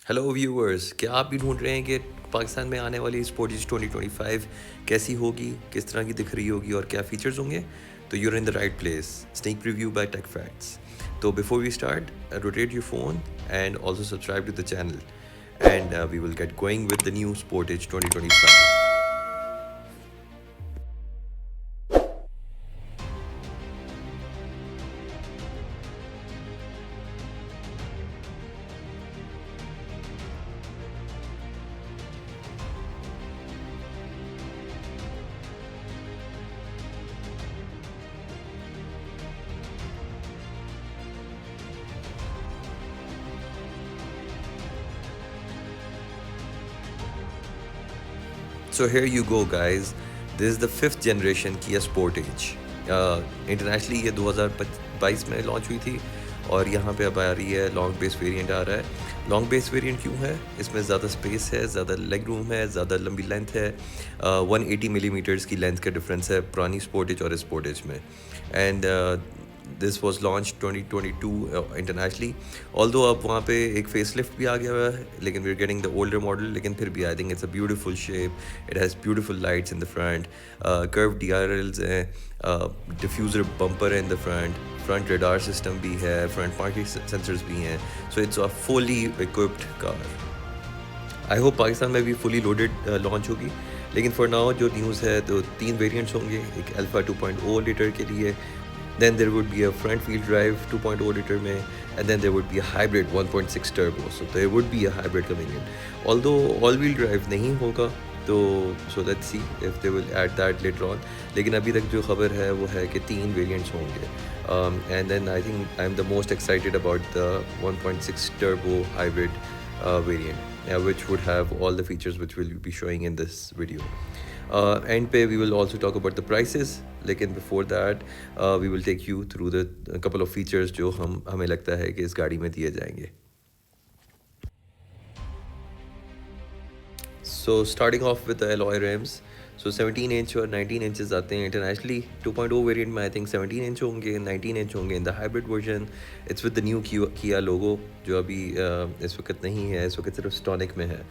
Hello viewers, क्या आप भी ढूंढ रहे हैं कि पाकिस्तान में आने वाली स्पोर्टेज 2025 कैसी होगी, किस तरह की दिख रही होगी और क्या फीचर्स होंगे? तो you're in the right place. Sneak preview by tech facts. तो before we start, rotate your phone and also subscribe to the channel and we will get going with the new Sportage 2025. So here you go guys, this is the 5th generation Kia Sportage. Internationally ये 2022 में launch हुई थी और यहाँ पे अब आ रही है लॉन्ग बेस वेरिएंट आ रहा है। लॉन्ग बेस वेरिएंट क्यों है? इसमें ज़्यादा स्पेस है, ज़्यादा लेग रूम है, ज़्यादा लंबी लेंथ है। 180 मिलीमीटर्स की लेंथ का डिफरेंस है पुरानी स्पोर्टेज और स्पोर्टेज में। And this was launch 2022 internationally. Although अब वहाँ पे एक फेस लिफ्ट भी आ गया हुआ है, लेकिन we are getting the older model, लेकिन फिर भी I think it's a beautiful shape. It has beautiful lights in the front, curve DRLs हैं, डिफ्यूज़र बम्पर है in the front radar system भी है, फ्रंट पार्किंग सेंसर्स भी हैं। So it's a fully equipped car. I hope Pakistan में भी fully loaded launch होगी, लेकिन फॉर नाउ जो न्यूज़ है तो 3 वेरिएंट्स होंगे। एक अल्फा 2.0 लीटर के लिए, then there would be a front wheel drive 2.0 liter में, and then there would be a hybrid 1.6 turbo. So there would be a hybrid coming in, although all wheel drive नहीं होगा। तो so let's see if they will add that later on. लेकिन अभी तक जो खबर है वो है कि 3 वेरिएंट्स होंगे। And then I think I'm the most excited about the 1.6 turbo hybrid variant, which would have all the features which we'll be showing in this video. End पे we will also talk about the prices, लेकिन before that we will take you through the couple of features जो हमें लगता है कि इस गाड़ी में दिए जाएंगे. So starting off with the alloy rims. So 17 inch और 19 इंचेस आते हैं इंटरनेशनली। 2.0 वेरिएंट में आई थिंक 17 इंच होंगे, 19 इंच होंगे इन the hybrid version. It's with the new किया लोगो जो अभी इस वक्त नहीं है, इस वक्त सिर्फ स्टॉनिक में है।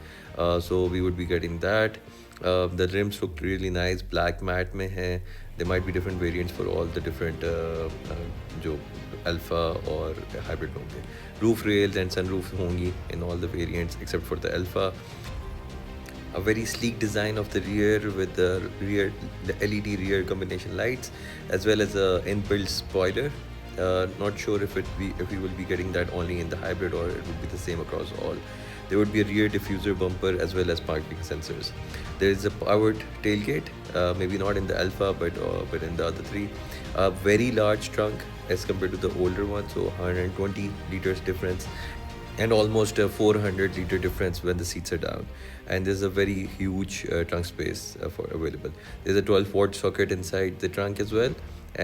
So we would be getting that. The rims look really nice, black matte में है। They might be different variants for all the different जो अल्फ़ा और हाइब्रिड होंगे। रूफ रेल्स एंड सनरूफ होंगी in all the variants except for the alpha. A very sleek design of the rear with the LED rear combination lights, as well as a inbuilt spoiler. Not sure if we will be getting that only in the hybrid or it would be the same across all. There would be a rear diffuser bumper as well as parking sensors. There is a powered tailgate, maybe not in the Alpha but in the other three. A very large trunk as compared to the older one, so 120 liters difference, and almost a 400 liter difference when the seats are down. And there's a very huge trunk space for available. There's a 12-volt socket inside the trunk as well,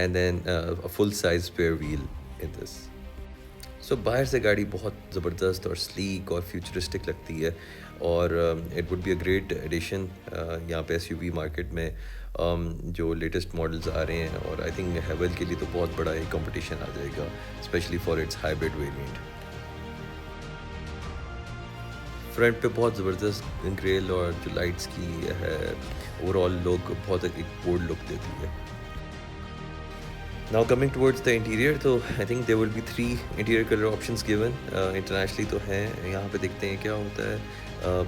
and then a full-size spare wheel in this. So बाहर से गाड़ी बहुत ज़बरदस्त और sleek और futuristic लगती है, और it would be a great addition यहाँ पे SUV मार्केट में जो लेटेस्ट मॉडल्स आ रहे हैं। और आई थिंक हेवल के लिए तो बहुत बड़ा एक कंपटीशन आ जाएगा, specially for its hybrid variant. Front पे बहुत ज़बरदस्त ग्रिल और जो लाइट्स की है ओवरऑल लुक बहुत एक बोल्ड लुक देती है। Now coming towards the interior, तो I think there will be 3 interior colour options given. Internationally तो हैं, यहाँ पे देखते हैं क्या होता है,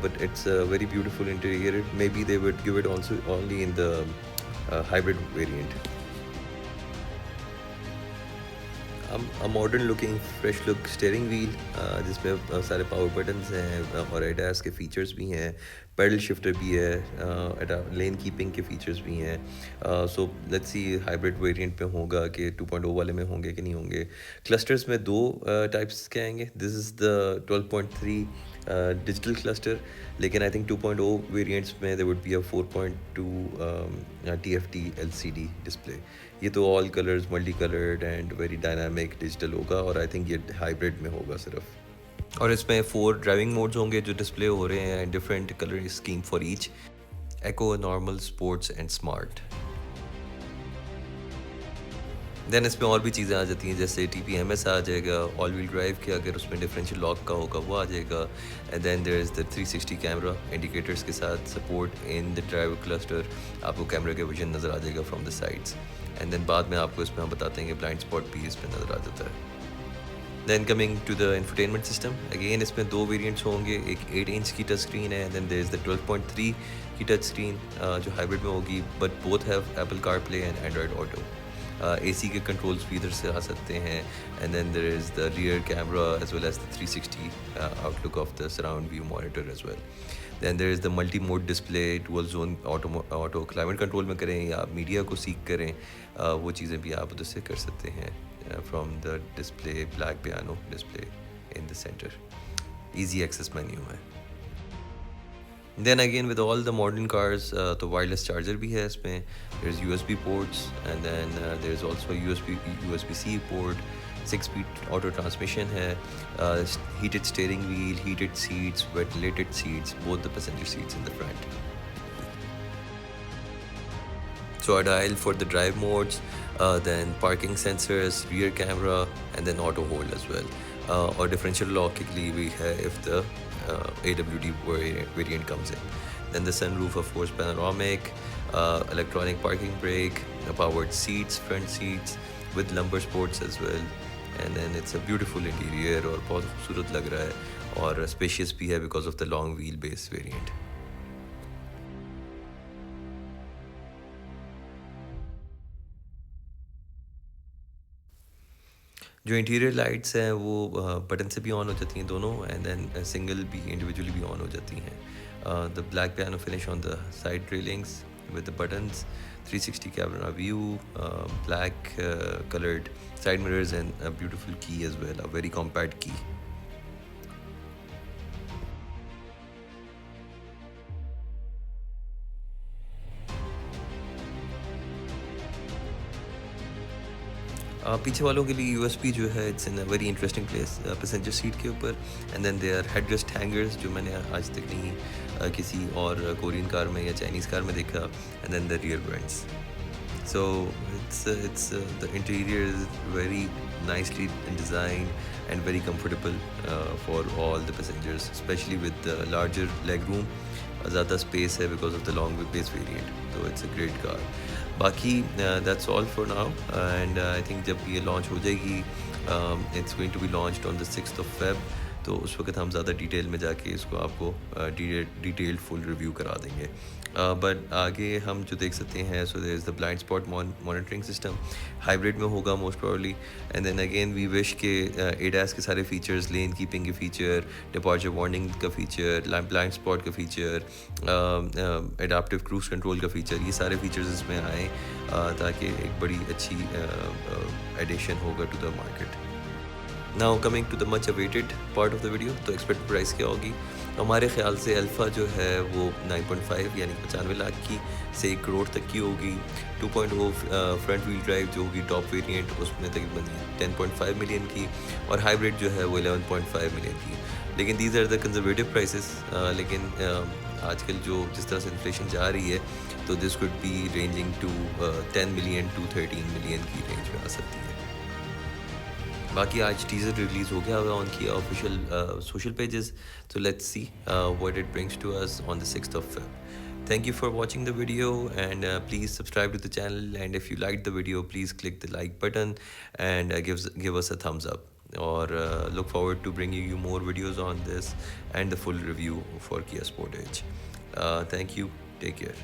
but it's a very beautiful interior. Maybe they would give it also only in the hybrid variant. a modern looking fresh look steering wheel जिसमें सारे पावर बटन्स हैं और ADAS के फीचर्स भी हैं, पैडल शिफ्टर भी है, लेन keeping के फीचर्स भी हैं। So let's see hybrid variant में होगा कि 2.0 वाले में होंगे कि नहीं होंगे। क्लस्टर्स में 2 टाइप्स के आएंगे। This is the 12.3 digital cluster, लेकिन आई थिंक 2.0 वेरिएंट्स में there would be a 4.2 TFT LCD display. ये तो all colours multi coloured and very dynamic digital होगा, और आई थिंक ये हाइब्रिड में होगा सिर्फ। और इसमें 4 ड्राइविंग मोड्स होंगे जो डिस्प्ले हो रहे हैं, different colour scheme for each: eco, normal, sports and smart. Then इसमें और भी चीज़ें आ जाती हैं, जैसे TPMS आ जाएगा, ऑल व्हील ड्राइव के अगर उसमें डिफरेंशियल लॉक का होगा वो आ जाएगा। And then there is the 360 camera indicators के साथ support in the driver cluster, आपको कैमरे का विजन नज़र आ जाएगा from the sides. And then बाद में आपको इसमें हम बताते हैं कि ब्लाइंड स्पॉट भी इस पर नज़र आ जाता है। Then coming to the infotainment system, again इसमें दो वेरिएंट्स होंगे, एक 8 इंच की टच स्क्रीन है, देन देयर इज़ द 12.3 की टच स्क्रीन जो हाइब्रिड में होगी, but both have Apple CarPlay and Android auto. AC के कंट्रोल्स भी इधर से आ सकते हैं। And then there is the rear camera as well as the 360 outlook of the surround view monitor as well. Then there is the multi mode display, dual zone auto climate control में करें या आप media को सीख करें, वो चीज़ें भी आप उधर से कर सकते हैं from the display, black piano display in the centre. Easy access menu है। Then again with all the modern cars, तो wireless charger भी है इसमें, there's USB ports and then there's also a USB-C port, 6-speed auto transmission है, heated steering wheel, heated seats, ventilated seats, both the passenger seats in the front. So a dial for the drive modes, then parking sensors, rear camera and then auto hold as well. और differential lock के लिए भी है if the AWD variant comes in. Then the sunroof, of course, panoramic, electronic parking brake, powered seats, front seats with lumbar sports as well. And then it's a beautiful interior और बहुत खूबसूरत लग रहा है और spacious भी है because of the long wheelbase variant. जो इंटीरियर लाइट्स हैं वो बटन से भी ऑन हो जाती हैं दोनों, एंड देन सिंगल भी इंडिविजुअली भी ऑन हो जाती हैं। The black piano finish on the side railings with the buttons, 360 camera view, black colored side mirrors and a beautiful key as well, a very compact key. पीछे वालों के लिए USB जो है it's in a very interesting place passenger seat के ऊपर, and then they are headrest hangers जो मैंने आज तक नहीं किसी और कोरियन कार में या चाइनीज़ कार में देखा, and then the rear vents. So it's the interior is very nicely designed and very comfortable for all the passengers, especially with the larger legroom. ज़्यादा space है because of the long wheelbase variant, so it's a great car. बाकी that's all for now, and I think जब ये launch हो जाएगी, it's going to be launched on the 6th of Feb, तो उस वक्त हम ज़्यादा डिटेल में जाके इसको आपको डिटेल्ड फुल रिव्यू करा देंगे. बट आगे हम जो देख सकते हैं, so there is the blind spot monitoring system, hybrid में होगा most probably. And then again we wish के ADAS के सारे फीचर्स, लेन कीपिंग के फीचर, डिपार्चर वार्निंग का फीचर, ब्लाइंड स्पॉट का फीचर, एडाप्टिव क्रूज कंट्रोल का फीचर, ये सारे फीचर्स इसमें आए ताकि एक बड़ी अच्छी एडिशन होगा to the market. Now coming to the much awaited part of the video, तो एक्सपेक्ट प्राइस क्या होगी? हमारे ख्याल से अल्फ़ा जो है वो 9.5 यानी 95 लाख की से 1 करोड़ तक की होगी. 2.0 फ्रंट व्हील ड्राइव जो होगी टॉप वेरिएंट, उसमें तकरीबन 10.5 मिलियन की, और हाइब्रिड जो है वो 11.5 मिलियन की. लेकिन these are the conservative prices. लेकिन आजकल जो जिस तरह से इन्फ्लेशन जा रही है, तो this could be ranging to 10 million to 13 million की रेंज में आ सकती है. बाकी आज टीजर रिलीज़ हो गया ऑन किया official social pages, so let's see what it brings to us on the 6th of Feb. Thank you for watching the video, and please subscribe to the channel, and if you liked the video, please click the like button and give us a thumbs up, or look forward to bringing you more videos on this and the full review for Kia Sportage. Thank you, take care.